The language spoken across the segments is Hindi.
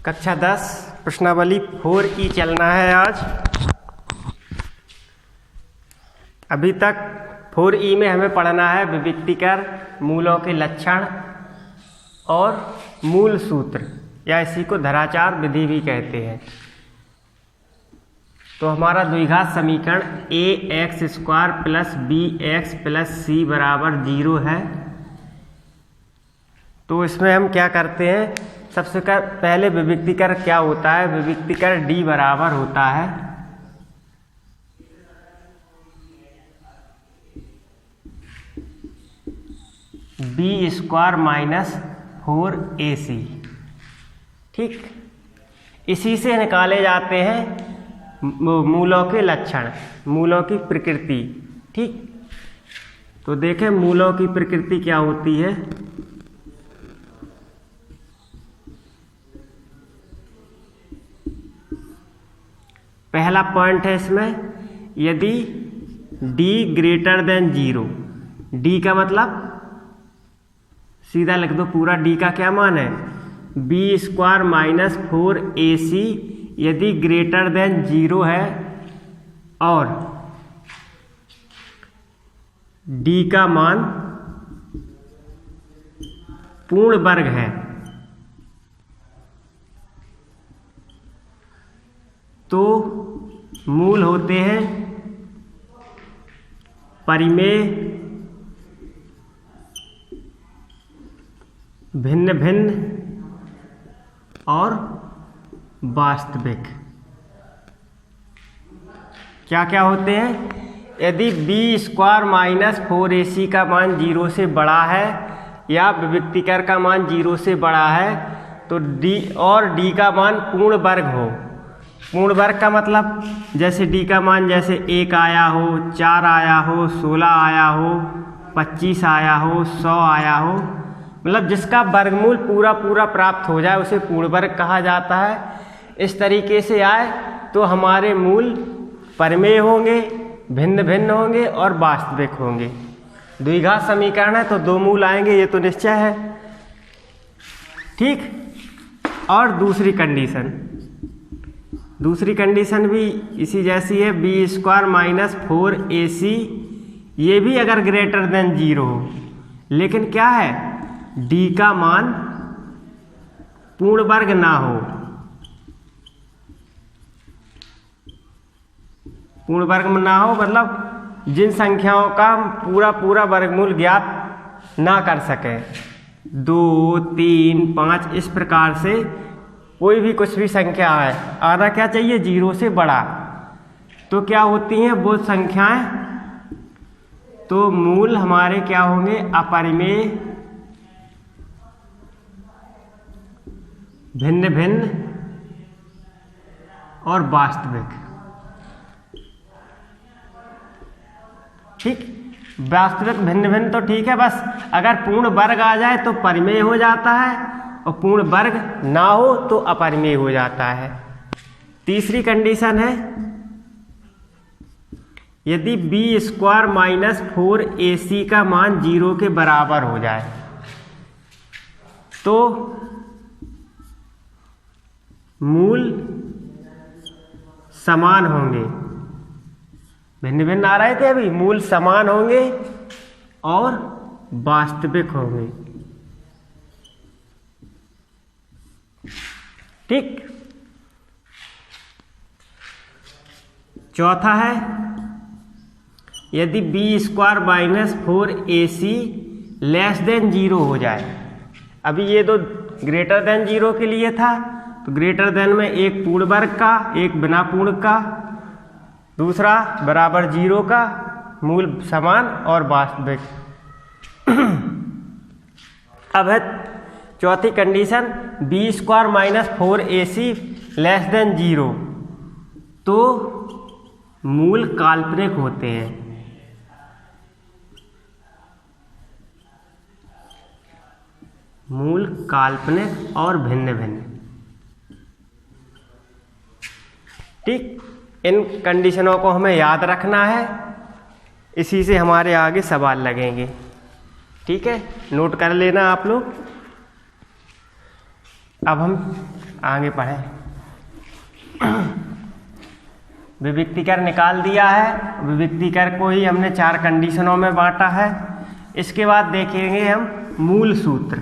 कक्षा 10 प्रश्नावली 4E चलना है आज। अभी तक 4E में हमें पढ़ना है विविक्तिकर, मूलों के लक्षण और मूल सूत्र, या इसी को धराचार विधि भी कहते हैं। तो हमारा द्विघात समीकरण ax² + bx + c = 0 है। तो इसमें हम क्या करते हैं, सबसे पहले विविक्तिकर क्या होता है। विविक्तिकर d बराबर होता है b² - 4ac। ठीक, इसी से निकाले जाते हैं मूलों के लक्षण, मूलों की प्रकृति। ठीक, तो देखें मूलों की प्रकृति क्या होती है। पहला पॉइंट है इसमें, यदि d > 0, d का मतलब सीधा लिख दो, पूरा d का क्या मान है, b² - 4ac यदि > 0 है और d का मान पूर्ण वर्ग है, तो मूल होते हैं परिमेय, भिन्न भिन्न और वास्तविक। क्या क्या होते हैं, यदि b² - 4ac का मान 0 से बड़ा है या विविक्तिकर का मान 0 से बड़ा है, तो d का मान पूर्ण वर्ग हो। पूर्ण वर्ग का मतलब जैसे d का मान जैसे 1 आया हो, 4 आया हो, 16 आया हो, 25 आया हो, 100 आया हो, मतलब जिसका वर्गमूल पूरा प्राप्त हो जाए उसे पूर्ण वर्ग कहा जाता है। इस तरीके से आए तो हमारे मूल परिमेय होंगे, भिन्न भिन्न होंगे और वास्तविक होंगे। द्विघात समीकरण है तो 2 मूल आएंगे, ये तो निश्चय है। ठीक, और दूसरी कंडीशन भी इसी जैसी है, b² - 4ac ये भी अगर > 0 हो, लेकिन क्या है, d का मान पूर्ण वर्ग ना हो। पूर्ण वर्ग में ना हो मतलब जिन संख्याओं का पूरा वर्गमूल ज्ञात ना कर सके, 2, 3, 5 इस प्रकार से कोई भी कुछ भी संख्या है, आना क्या चाहिए 0 से बड़ा। तो क्या होती हैं वो संख्याएं, तो मूल हमारे क्या होंगे, अपरिमेय, भिन्न भिन्न और वास्तविक। ठीक, वास्तविक भिन्न भिन्न तो ठीक है, बस अगर पूर्ण वर्ग आ जाए तो परिमेय हो जाता है और पूर्ण वर्ग ना हो तो अपरिमेय हो जाता है। तीसरी कंडीशन है, यदि b² - 4ac का मान 0 के बराबर हो जाए, तो मूल समान होंगे। भिन्न भिन्न आ रहे थे अभी, मूल समान होंगे और वास्तविक होंगे। ठीक, चौथा है, यदि b² - 4ac <0 हो जाए। अभी ये तो > 0 के लिए था, तो ग्रेटर में एक पूर्ण वर्ग का, एक बिना पूर्ण का, दूसरा बराबर 0 का, मूल समान और वास्तविक। अब है चौथी कंडीशन, b² - 4ac <0, तो मूल काल्पनिक होते हैं। मूल काल्पनिक और भिन्न भिन्न। ठीक, इन कंडीशनों को हमें याद रखना है, इसी से हमारे आगे सवाल लगेंगे। ठीक है, नोट कर लेना आप लोग। अब हम आगे पढ़ें। विविक्तिकर निकाल दिया है। विविक्तिकर को ही हमने 4 कंडीशनों में बांटा है। इसके बाद देखेंगे हम मूल सूत्र।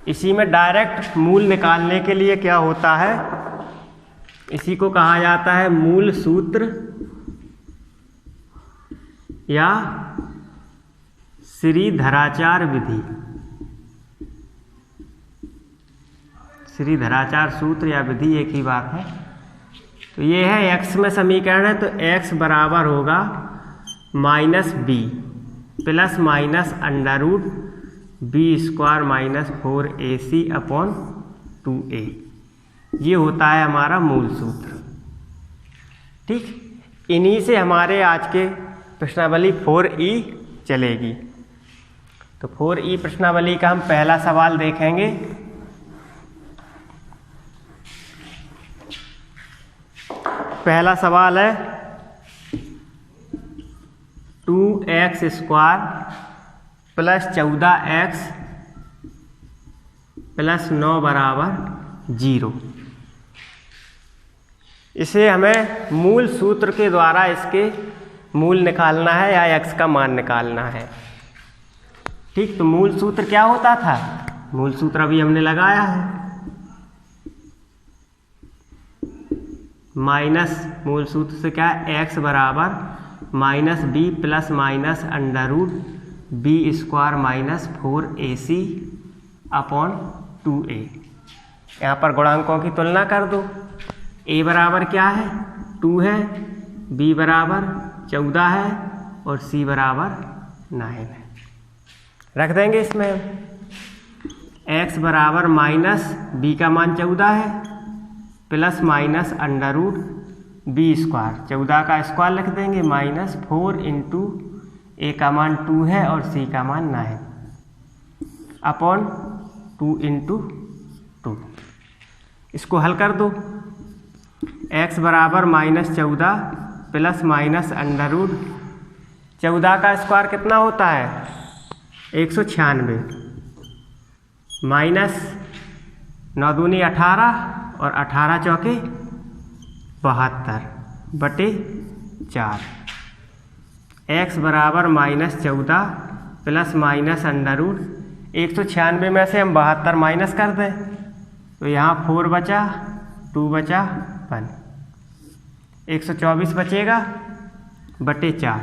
इसी में डायरेक्ट मूल निकालने के लिए क्या होता है, इसी को कहा जाता है मूल सूत्र या श्रीधराचार्य विधि। श्रीधराचार्य सूत्र या विधि एक ही बात है। तो ये है x में समीकरण है, तो x बराबर होगा -b plus minus under root b² - 4ac/2a। ये होता है हमारा मूल सूत्र। ठीक, इन्हीं से हमारे आज के प्रश्नावली 4e चलेगी। तो 4e प्रश्नावली का हम पहला सवाल देखेंगे। पहला सवाल है 2x² + 14x + 9 = 0। इसे हमें मूल सूत्र के द्वारा इसके मूल निकालना है या x का मान निकालना है। ठीक, तो मूल सूत्र क्या होता था? मूल सूत्र अभी हमने लगाया है। माइनस मूल सूत्र से क्या है, x बराबर -b plus minus under root b² - 4ac/2a। यहाँ पर गुणांकों की तुलना कर दो। a बराबर क्या है, 2 है, b बराबर 14 है और c बराबर 9 है। रख देंगे इसमें। x बराबर -b का मान 14 है plus minus under root b², 14 का स्क्वायर लिख देंगे, -4 × a का मान 2 है और c का मान 9 अपॉन 2 × 2। इसको हल कर दो। x बराबर -14 प्लस माइनस अंडर रूट 14 का स्क्वायर कितना होता है, 196 माइनस 9 दूनी 18 और 18 चौके 72/4। x बराबर -14 प्लस माइनस अंडर रूट 196 में से हम 72 माइनस कर दें तो यहाँ 4 बचा, 2 बचा 1, 124 बचेगा /4।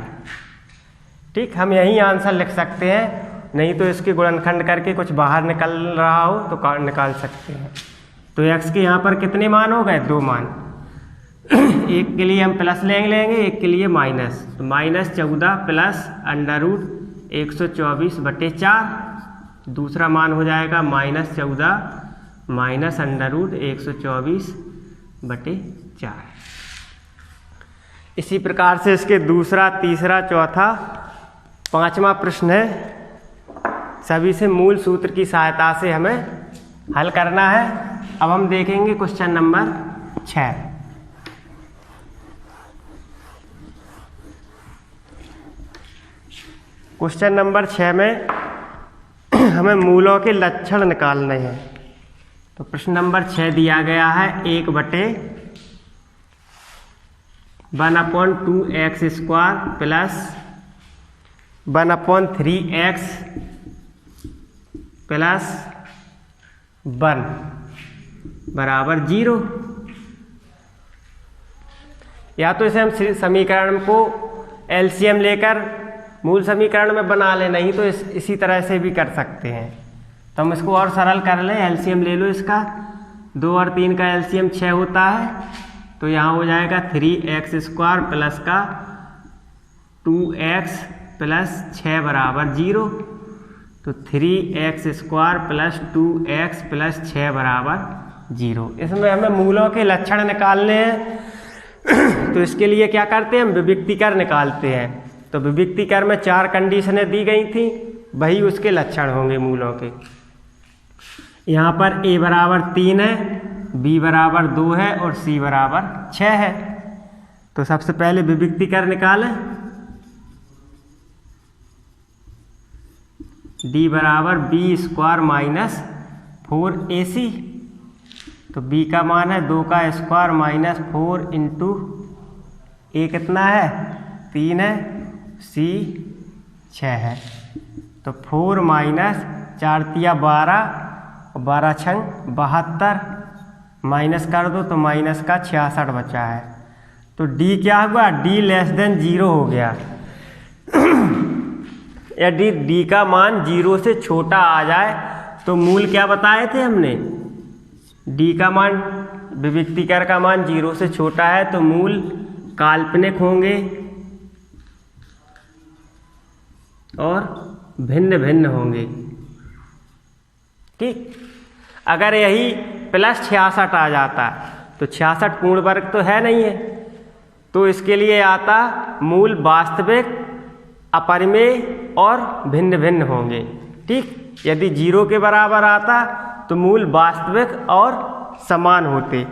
ठीक, हम यही आंसर लिख सकते हैं, नहीं तो इसके गुणनखंड करके कुछ बाहर निकल रहा हो तो निकाल सकते हैं। तो x के यहाँ पर कितने मान हो गए, 2 मान। एक के लिए हम प्लस लेंगे, एक के लिए माइनस। तो -14 प्लस अंडर रूट 124/4, दूसरा मान हो जाएगा -14 माइनस अंडर रूट 124/4। इसी प्रकार से इसके दूसरा, तीसरा, चौथा, 5वां प्रश्न है। सभी से मूल सूत्र की सहायता से हमें हल करना है। अब हम देखेंगे क्वेश्चन नंबर 6। क्वेश्चन नंबर 6 में हमेन मूलों के लक्षण निकालने हैं। तो प्रश्न नंबर 6 दिया गया है 1/1/2x² प्लस 1/3x प्लस 1 बराबर 0। या तो इसे हम समीकरण को एलसीएम लेकर मूल समीकरण में बना लें, नहीं तो इसी तरह से भी कर सकते हैं। तो हम इसको और सरल कर लें, एलसीएम ले लो इसका। 2 और 3 का एलसीएम 6 होता है, तो यहाँ हो जाएगा 3x² प्लस का 2x प्लस 6 बराबर 0। तो 3x² प्लस 2x प्लस 6 बराबर 0। इसमें हमें मूलों के लक्षण निकालने हैं। तो इसके लिए क्या करते हैं, हम विविक्तिकर निकालते हैं। तो विविक्तिकर में 4 कंडीशनें दी गई थी, वही उसके लक्षण होंगे मूलों के। यहाँ पर a बराबर 3 है, b बराबर 2 है और c बराबर 6 है। तो सबसे पहले विविक्तिकर निकालें। d बराबर b² 4ac, तो b का मान है 2 का स्क्वायर माइनस 4 इंटू a कितना है 3 है, c 6 है, तो 4 माइनस 4 तिया 12, 12 छंग 72, माइनस कर दो तो माइनस का 66 बचा है। तो d क्या हुआ, d लेस देन 0 हो गया। यदि d का मान 0 से छोटा आ जाए तो मूल क्या बताए थे हमने, d का मान विविक्तिकर का मान 0 से छोटा है तो मूल काल्पनिक होंगे और भिन्न भिन्न होंगे। ठीक, अगर यही प्लस 66 आ जाता तो 66 पूर्ण वर्ग तो है नहीं है, तो इसके लिए आता मूल वास्तविक, अपरिमेय और भिन्न भिन्न होंगे। ठीक, यदि 0 के बराबर आता तो मूल वास्तविक और समान होते।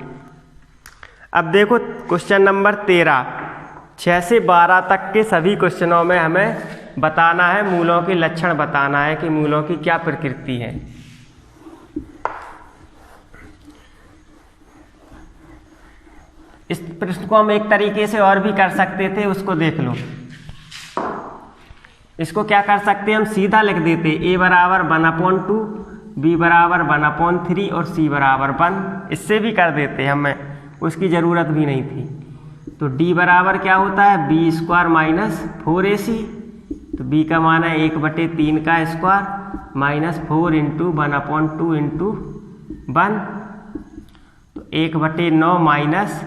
अब देखो क्वेश्चन नंबर 13, 6 से 12 तक के सभी क्वेश्चनों में हमें बताना है, मूलों के लक्षण बताना है कि मूलों की क्या प्रकृति है। इस प्रश्न को हम एक तरीके से और भी कर सकते थे, उसको देख लो। इसको क्या कर सकते हैं, हम सीधा लिख देते a बराबर 1/2, b बराबर 1/3 और c बराबर 1, इससे भी कर देते, हमें उसकी ज़रूरत भी नहीं थी। तो d बराबर क्या होता है b² माइनस 4ac, तो b का मान है 1/3 का स्क्वायर माइनस 4 इंटू 1/2 इंटू 1, तो 1/9 माइनस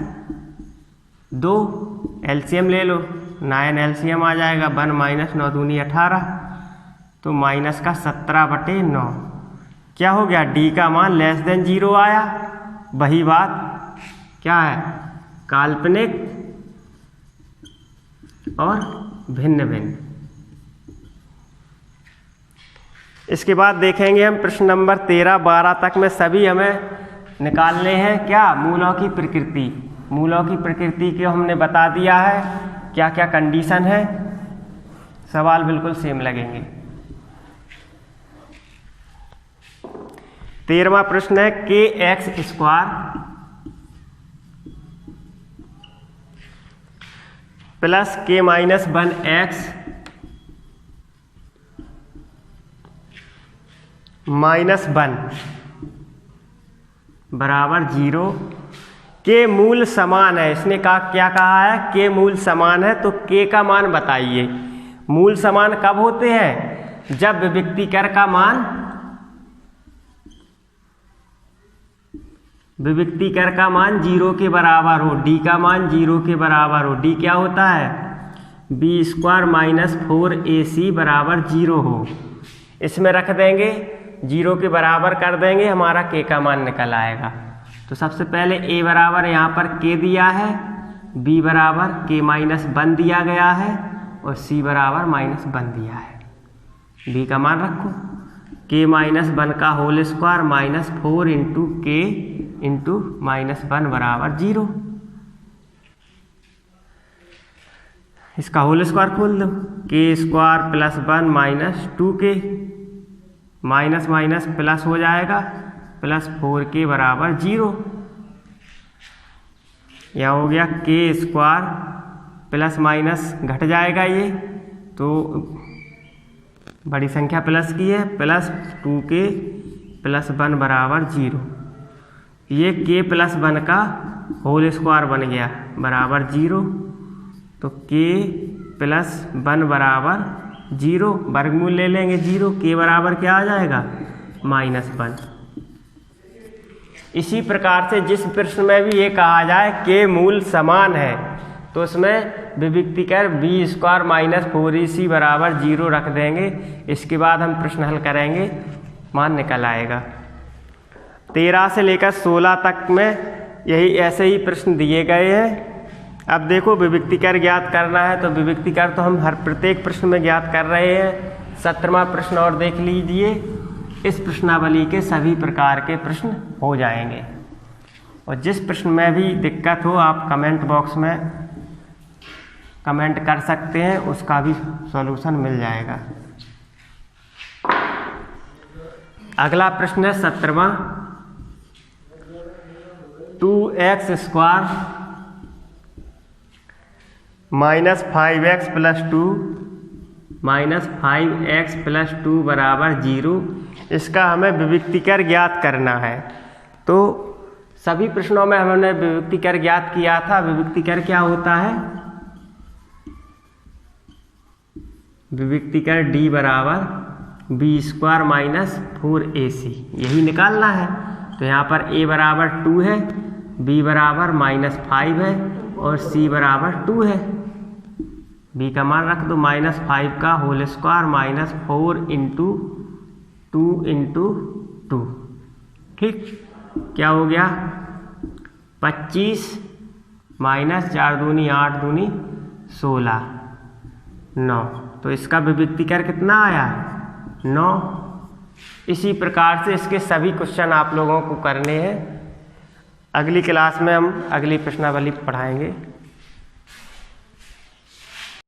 2, एलसीएम ले लो, 9 एलसीएम आ जाएगा, 1 माइनस 9 दूनी 18, तो माइनस का 17/9। क्या हो गया, d का मान लेस देन 0 आया। वही बात क्या है, काल्पनिक और भिन्न भिन्न। इसके बाद देखेंगे हम प्रश्न नंबर 13, 12 तक में सभी हमें निकालने हैं क्या, मूलों की प्रकृति। मूलों की प्रकृति को हमने बता दिया है, क्या क्या कंडीशन है, सवाल बिल्कुल सेम लगेंगे। 13वां प्रश्न है kx² प्लस k-1x माइनस 1 बराबर 0 के मूल समान है। इसने क्या कहा है, के मूल समान है, तो के का मान बताइए। मूल समान कब होते हैं, जब विविक्तिकर का मान, विविक्तिकर का मान 0 के बराबर हो, d का मान 0 के बराबर हो। d क्या होता है, b² माइनस 4ac बराबर 0 हो। इसमें रख देंगे, 0 के बराबर कर देंगे, हमारा k का मान निकल आएगा। तो सबसे पहले a बराबर यहाँ पर k दिया है, b बराबर k-1 दिया गया है और c बराबर -1 दिया है। b का मान रखो, k-1 का whole square minus 4 into k into -1 बराबर 0। इसका होल स्क्वायर खोल दो, k² plus 1 minus 2k, minus minus plus हो जाएगा, प्लस 4k बराबर 0। यह हो गया k² प्लस माइनस घट जाएगा, ये तो बड़ी संख्या प्लस की है, प्लस 2k प्लस 1 बराबर 0। ये k प्लस 1 का होल स्क्वायर बन गया बराबर 0, तो k प्लस 1 बराबर 0, वर्गमूल ले लेंगे 0, k बराबर क्या आ जाएगा -1। इसी प्रकार से जिस प्रश्न में भी ये कहा जाए के मूल समान है, तो उसमें विविक्तिकर b² माइनस 4ac बराबर 0 रख देंगे। इसके बाद हम प्रश्न हल करेंगे, मान निकल आएगा। 13 से लेकर 16 तक में यही ऐसे ही प्रश्न दिए गए हैं। अब देखो विविक्तिकर ज्ञात करना है, तो विविक्तिकर तो हम हर प्रत्येक प्रश्न में ज्ञात कर रहे हैं। 17वां प्रश्न और देख लीजिए, इस प्रश्नावली के सभी प्रकार के प्रश्न हो जाएंगे। और जिस प्रश्न में भी दिक्कत हो आप कमेंट बॉक्स में कमेंट कर सकते हैं, उसका भी सॉल्यूशन मिल जाएगा। अगला प्रश्न है 17वां। 2x स्क्वायर -5x प्लस 2 बराबर 0, इसका हमें विविक्तिकर ज्ञात करना है। तो सभी प्रश्नों में हमने विविक्तिकर ज्ञात किया था। विविक्तिकर क्या होता है? विविक्तिकर d बराबर b² -4ac, यही निकालना है। तो यहाँ पर a बराबर 2 है, b बराबर -5 है और c बराबर 2 है। b का मान रख दो, -5 का होल स्क्वायर -4 इंटू 2 इंटू 2। ठीक, क्या हो गया? 25 -4 दूनी 8 दूनी 16, 9। तो इसका विविक्तिकर कितना आया? 9। इसी प्रकार से इसके सभी क्वेश्चन आप लोगों को करने हैं। अगली क्लास में हम अगली प्रश्नावली पढ़ाएंगे।